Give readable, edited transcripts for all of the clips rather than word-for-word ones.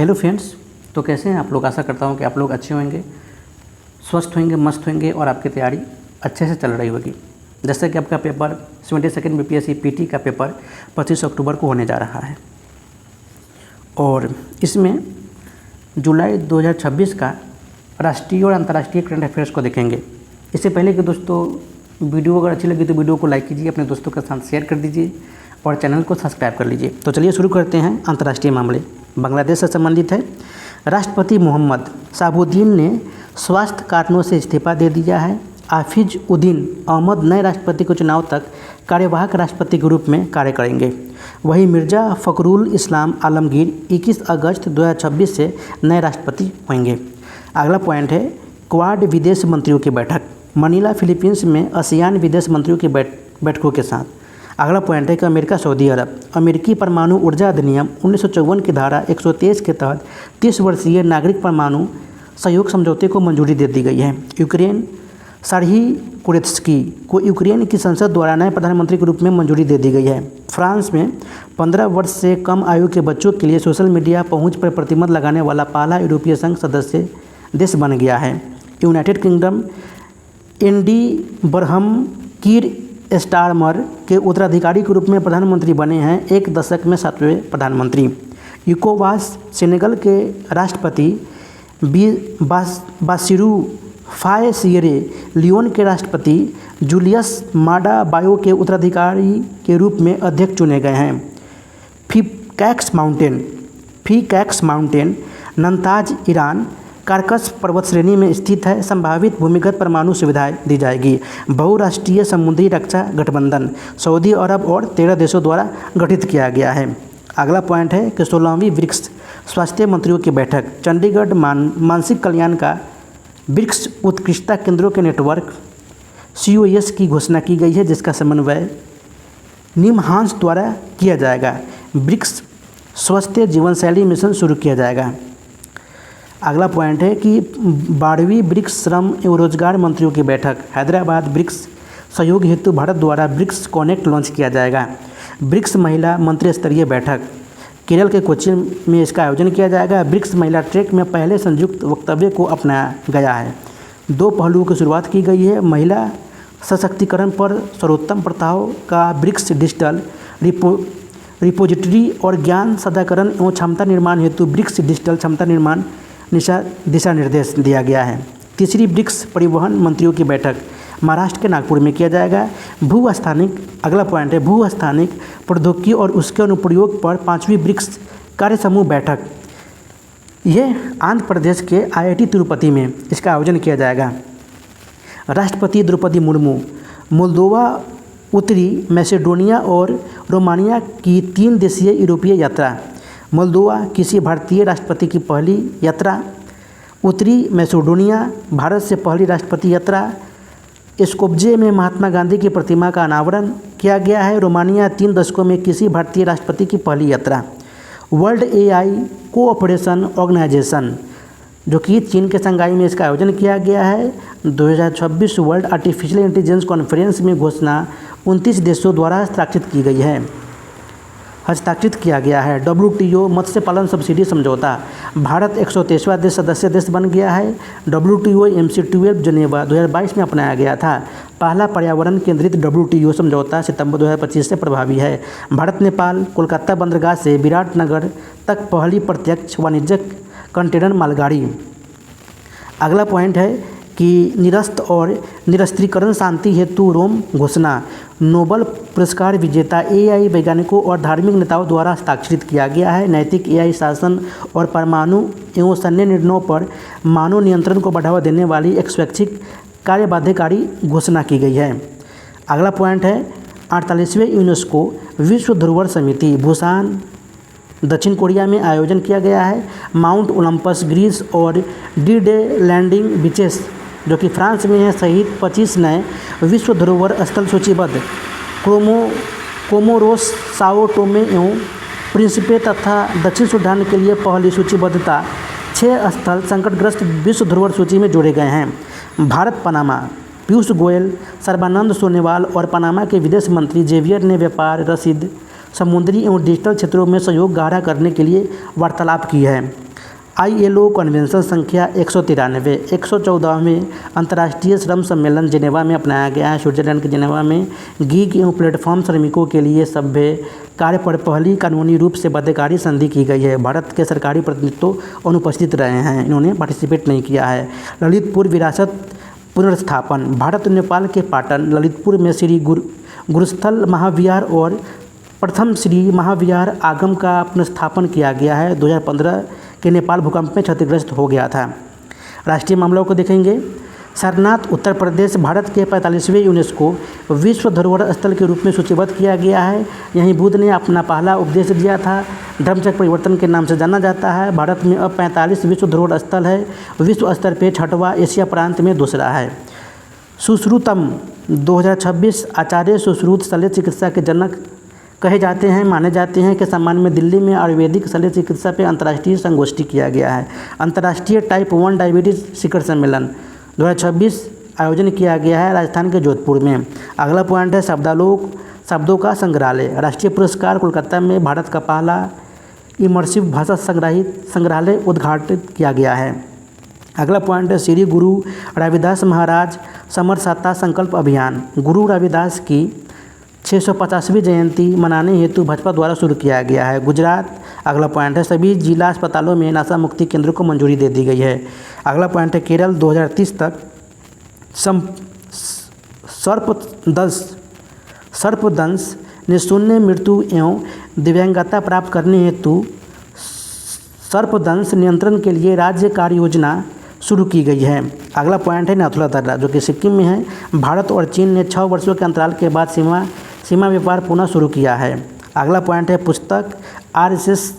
Hello friends, तो कैसे हैं आप लोग। आशा करता हूं कि आप लोग अच्छे होंगे, स्वस्थ होंगे, मस्त होंगे और आपकी तैयारी अच्छे से चल रही होगी। जैसे कि आपका पेपर 72nd बीपीएससी पीटी का पेपर 25 अक्टूबर को होने जा रहा है और इसमें जुलाई 2026 का राष्ट्रीय और अंतर्राष्ट्रीय करंट अफेयर्स को देखेंगे। इससे पहले कि दोस्तों वीडियो अगर अच्छी लगी तो वीडियो को लाइक कीजिए, अपने दोस्तों के साथ शेयर कर दीजिए और चैनल को सब्सक्राइब कर लीजिए। तो चलिए शुरू करते हैं। अंतर्राष्ट्रीय मामले बांग्लादेश से संबंधित है। राष्ट्रपति मोहम्मद शाहबुद्दीन ने स्वास्थ्य कारणों से इस्तीफा दे दिया है। हाफिज उद्दीन अहमद नए राष्ट्रपति के चुनाव तक कार्यवाहक राष्ट्रपति के रूप में कार्य करेंगे। वहीं मिर्जा फ़खरुल इस्लाम आलमगीर 21 अगस्त 2026 से नए राष्ट्रपति होंगे। अगला पॉइंट है क्वाड विदेश मंत्रियों की बैठक। मनीला फिलीपींस में आसियान विदेश मंत्रियों की बैठकों के साथ। अगला पॉइंट है कि अमेरिका सऊदी अरब अमेरिकी परमाणु ऊर्जा अधिनियम 1954 की धारा 123 के तहत 30 वर्षीय नागरिक परमाणु सहयोग समझौते को मंजूरी दे दी गई है। यूक्रेन सर्ही कुरेत्स्की को यूक्रेन की संसद द्वारा नए प्रधानमंत्री के रूप में मंजूरी दे दी गई है। फ्रांस में 15 वर्ष से कम आयु के बच्चों के लिए सोशल मीडिया पहुंच पर प्रतिबंध लगाने वाला पहला यूरोपीय संघ सदस्य देश बन गया है। यूनाइटेड किंगडम एंडी बरहम कीर स्टारमर के उत्तराधिकारी के रूप में प्रधानमंत्री बने हैं, एक दशक में 7वें प्रधानमंत्री। इकोवास सेनेगल के राष्ट्रपति बासिरू फाये सियरे लियोन के राष्ट्रपति जूलियस माडा बायो के उत्तराधिकारी के रूप में अध्यक्ष चुने गए हैं। फीकैक्स माउंटेन नंताज ईरान कार्कस पर्वत श्रेणी में स्थित है। संभावित भूमिगत परमाणु सुविधाएं दी जाएगी। बहुराष्ट्रीय समुद्री रक्षा गठबंधन सऊदी अरब और 13 देशों द्वारा गठित किया गया है। अगला पॉइंट है कि 16वीं ब्रिक्स स्वास्थ्य मंत्रियों की बैठक। चंडीगढ़ मानसिक कल्याण का ब्रिक्स उत्कृष्टता केंद्रों के नेटवर्क COS की घोषणा की गई है, जिसका समन्वय निमहांस द्वारा किया जाएगा। ब्रिक्स स्वस्थ जीवन शैली मिशन शुरू किया जाएगा। अगला पॉइंट है कि 12वीं ब्रिक्स श्रम एवं रोजगार मंत्रियों की बैठक। हैदराबाद ब्रिक्स सहयोग हेतु भारत द्वारा ब्रिक्स कनेक्ट लॉन्च किया जाएगा। ब्रिक्स महिला मंत्री स्तरीय बैठक केरल के कोच्चि में इसका आयोजन किया जाएगा। ब्रिक्स महिला ट्रैक में पहले संयुक्त वक्तव्य को अपनाया गया है। 2 पहलुओं की शुरुआत की गई है। महिला सशक्तिकरण पर सर्वोत्तम प्रथाओं का ब्रिक्स डिजिटल रिपोजिटरी और ज्ञान साझाकरण एवं क्षमता निर्माण हेतु ब्रिक्स डिजिटल क्षमता निर्माण दिशा निर्देश दिया गया है। 3री ब्रिक्स परिवहन मंत्रियों की बैठक महाराष्ट्र के नागपुर में किया जाएगा। अगला पॉइंट है भूस्थानिक प्रौद्योगिकी और उसके अनुप्रयोग पर 5वीं ब्रिक्स कार्य समूह बैठक। यह आंध्र प्रदेश के IIT तिरुपति में इसका आयोजन किया जाएगा। राष्ट्रपति द्रौपदी मुर्मू मोल्दोवा, उत्तरी मैसेडोनिया और रोमानिया की 3 देशीय यूरोपीय यात्रा। मोल्दोवा किसी भारतीय राष्ट्रपति की पहली यात्रा। उत्तरी मैसेडोनिया भारत से पहली राष्ट्रपति यात्रा। स्कोप्जे में महात्मा गांधी की प्रतिमा का अनावरण किया गया है। रोमानिया 3 दशकों में किसी भारतीय राष्ट्रपति की पहली यात्रा। वर्ल्ड AI कोऑपरेशन ऑर्गेनाइजेशन जो कि चीन के शंघाई में इसका आयोजन किया गया है। 2026 वर्ल्ड आर्टिफिशियल इंटेलिजेंस कॉन्फ्रेंस में घोषणा 29 देशों द्वारा हस्ताक्षरित किया गया है। WTO मत्स्य पालन सब्सिडी समझौता भारत 123वां सदस्य देश बन गया है। WTO MC-12 जनेवा 2022 में अपनाया गया था। पहला पर्यावरण केंद्रित WTO समझौता सितंबर 2025 से प्रभावी है। भारत नेपाल कोलकाता बंदरगाह से विराटनगर तक पहली प्रत्यक्ष वाणिज्यिक कंटेनर मालगाड़ी। अगला पॉइंट है कि निरस्त और निरस्त्रीकरण शांति हेतु रोम घोषणा नोबेल पुरस्कार विजेता AI वैज्ञानिकों और धार्मिक नेताओं द्वारा हस्ताक्षरित किया गया है। नैतिक AI शासन और परमाणु एवं सैन्य निर्णयों पर मानव नियंत्रण को बढ़ावा देने वाली एक स्वैच्छिक कार्यबाध्यकारी घोषणा की गई है। अगला पॉइंट है 48वें यूनेस्को विश्व धरोहर समिति भूटान दक्षिण कोरिया में आयोजन किया गया है। माउंट ओलंपस ग्रीस और D-Day लैंडिंग बीचेस जो कि फ्रांस में है सहित 25 नए विश्व धरोहर स्थल सूचीबद्ध। कोमोरोस, साओ टोमे एवं प्रिंसिपे तथा दक्षिण सूडान के लिए पहली सूचीबद्धता 6 स्थल संकटग्रस्त विश्व धरोहर सूची में जोड़े गए हैं। भारत पनामा पीयूष गोयल, सर्बानंद सोनोवाल और पनामा के विदेश मंत्री जेवियर ने व्यापार, रसीद, समुद्री एवं डिजिटल क्षेत्रों में सहयोग गहरा करने के लिए वार्तालाप की है। ILO कन्वेंशन संख्या 193 114वें अंतर्राष्ट्रीय श्रम सम्मेलन जिनेवा में अपनाया गया है। स्विट्जरलैंड के जिनेवा में गीग एवं प्लेटफॉर्म श्रमिकों के लिए सभ्य कार्य पर पहली कानूनी रूप से बाध्यकारी संधि की गई है। भारत के सरकारी प्रतिनिधित्व अनुपस्थित रहे हैं, इन्होंने पार्टिसिपेट नहीं किया है। ललितपुर विरासत पुनर्स्थापन। भारत और नेपाल के पाटन ललितपुर में श्री गुरुस्थल महाविहार और प्रथम श्री महाविहार आगम का पुनर्स्थापन किया गया है। 2015 के नेपाल भूकंप में क्षतिग्रस्त हो गया था। राष्ट्रीय मामलों को देखेंगे। सारनाथ उत्तर प्रदेश भारत के 45वें यूनेस्को विश्व धरोहर स्थल के रूप में सूचीबद्ध किया गया है। यहीं बुद्ध ने अपना पहला उपदेश दिया था। धर्मचक्र परिवर्तन के नाम से जाना जाता है। भारत में अब 45 विश्व धरोहर स्थल है। विश्व स्तर पर 6वां, एशिया प्रांत में दूसरा है। सुश्रुतम 2026 आचार्य सुश्रुत शल्य चिकित्सा के जनक कहे जाते हैं। माने जाते हैं कि सामान्य में दिल्ली में आयुर्वेदिक शल्य चिकित्सा पर अंतर्राष्ट्रीय संगोष्ठी किया गया है। अंतर्राष्ट्रीय टाइप 1 डायबिटीज शिखर सम्मेलन 2026 आयोजन किया गया है राजस्थान के जोधपुर में। अगला पॉइंट है शब्दों का संग्रहालय। राष्ट्रीय पुरस्कार कोलकाता में भारत का पहला इमर्सिव भाषा संग्रहालय उद्घाटित किया गया है। अगला पॉइंट है श्री गुरु रविदास महाराज समरसता संकल्प अभियान। गुरु रविदास की 650वीं जयंती मनाने हेतु भाजपा द्वारा शुरू किया गया है गुजरात। अगला पॉइंट है सभी जिला अस्पतालों में नशा मुक्ति केंद्रों को मंजूरी दे दी गई है। अगला पॉइंट है केरल 2030 तक सर्पदंश निशून्य मृत्यु एवं दिव्यांगता प्राप्त करने हेतु सर्पदंश नियंत्रण के लिए राज्य कार्य योजना शुरू की गई है। अगला पॉइंट है नाथुला दर्रा जो कि सिक्किम में है। भारत और चीन ने 6 वर्षों के अंतराल के बाद सीमा व्यापार पुनः शुरू किया है। अगला पॉइंट है पुस्तक RSS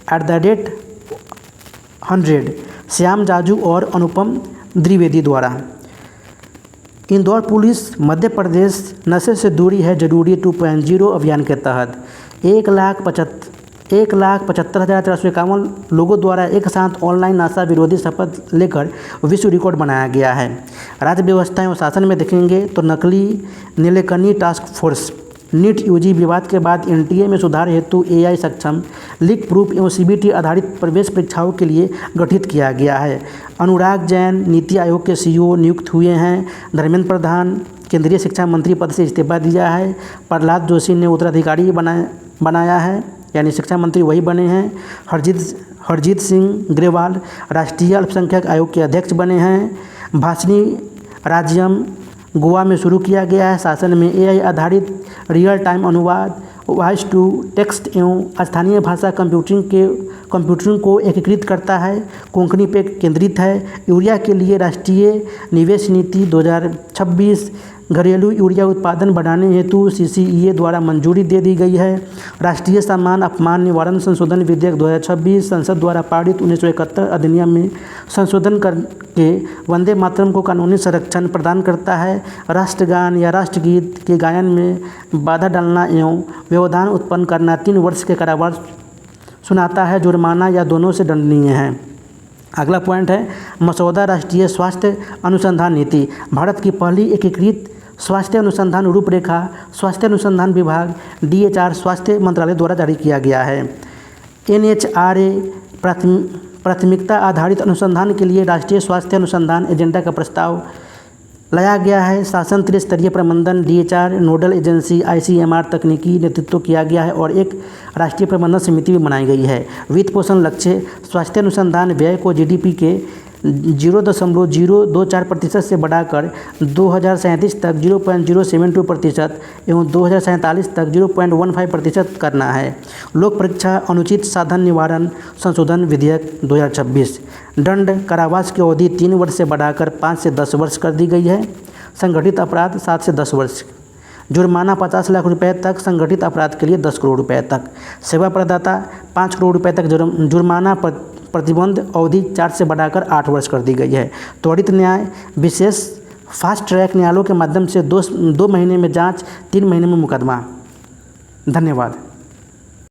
@100 श्याम जाजू और अनुपम द्विवेदी द्वारा। इंदौर पुलिस मध्य प्रदेश नशे से दूरी है जरूरी 2.0 अभियान के तहत 1,75,451 लोगों द्वारा एक साथ ऑनलाइन नशा विरोधी शपथ लेकर विश्व रिकॉर्ड बनाया गया है। राज्य व्यवस्था एवं शासन में देखेंगे तो नकली Nilekani task force NEET UG विवाद के बाद NTA में सुधार हेतु AI सक्षम लीक प्रूफ एवं CBT आधारित प्रवेश परीक्षाओं के लिए गठित किया गया है। अनुराग जैन नीति आयोग के CEO नियुक्त हुए हैं। धर्मेंद्र प्रधान केंद्रीय शिक्षा मंत्री पद से इस्तीफा दिया है। प्रहलाद जोशी ने उत्तराधिकारी बनाया है, यानी शिक्षा मंत्री वही बने हैं। हरजीत सिंह ग्रेवाल राष्ट्रीय अल्पसंख्यक आयोग के अध्यक्ष बने हैं। भाषणी राज्यम गोवा में शुरू किया गया है। शासन में AI आधारित रियल टाइम अनुवाद वॉइस टू टेक्स्ट एवं स्थानीय भाषा कंप्यूटरिंग को एकीकृत करता है। कोंकणी पे केंद्रित है। यूरिया के लिए राष्ट्रीय निवेश नीति 2026 घरेलू यूरिया उत्पादन बढ़ाने हेतु CCEA द्वारा मंजूरी दे दी गई है। राष्ट्रीय सम्मान अपमान निवारण संशोधन विधेयक 2026 संसद द्वारा पारित 1971 अधिनियम में संशोधन करके वंदे मातरम को कानूनी संरक्षण प्रदान करता है। राष्ट्रगान या राष्ट्रगीत के गायन में बाधा डालना एवं व्यवधान उत्पन्न करना 3 वर्ष के कारावास सुनाता है। जुर्माना या दोनों से दंडनीय है। अगला पॉइंट है मसौदा राष्ट्रीय स्वास्थ्य अनुसंधान नीति। भारत की पहली एकीकृत स्वास्थ्य अनुसंधान रूपरेखा स्वास्थ्य अनुसंधान विभाग DHR स्वास्थ्य मंत्रालय द्वारा जारी किया गया है। NHRA प्राथमिकता आधारित अनुसंधान के लिए राष्ट्रीय स्वास्थ्य अनुसंधान एजेंडा का प्रस्ताव लाया गया है। शासन त्रिस्तरीय प्रबंधन DHR नोडल एजेंसी ICMR तकनीकी नेतृत्व किया गया है और एक राष्ट्रीय प्रबंधन समिति भी बनाई गई है। वित्त पोषण लक्ष्य स्वास्थ्य अनुसंधान व्यय को GDP के 0.024% से बढ़ाकर 2037 तक 0.072% एवं 2047 तक 0.15% करना है। लोक परीक्षा अनुचित साधन निवारण संशोधन विधेयक 2026 दंड कारावास की अवधि 3 वर्ष से बढ़ाकर 5 से 10 वर्ष कर दी गई है। संगठित अपराध 7 से 10 वर्ष। जुर्माना 50 लाख रुपए तक। संगठित अपराध के लिए 10 करोड़ रुपए तक। सेवा प्रदाता 5 करोड़ रुपए तक। जुर्माना प्रतिबंध अवधि 4 से बढ़ाकर 8 वर्ष कर दी गई है। त्वरित न्याय विशेष फास्ट ट्रैक न्यायालयों के माध्यम से 2 महीने में जांच, 3 महीने में मुकदमा। धन्यवाद।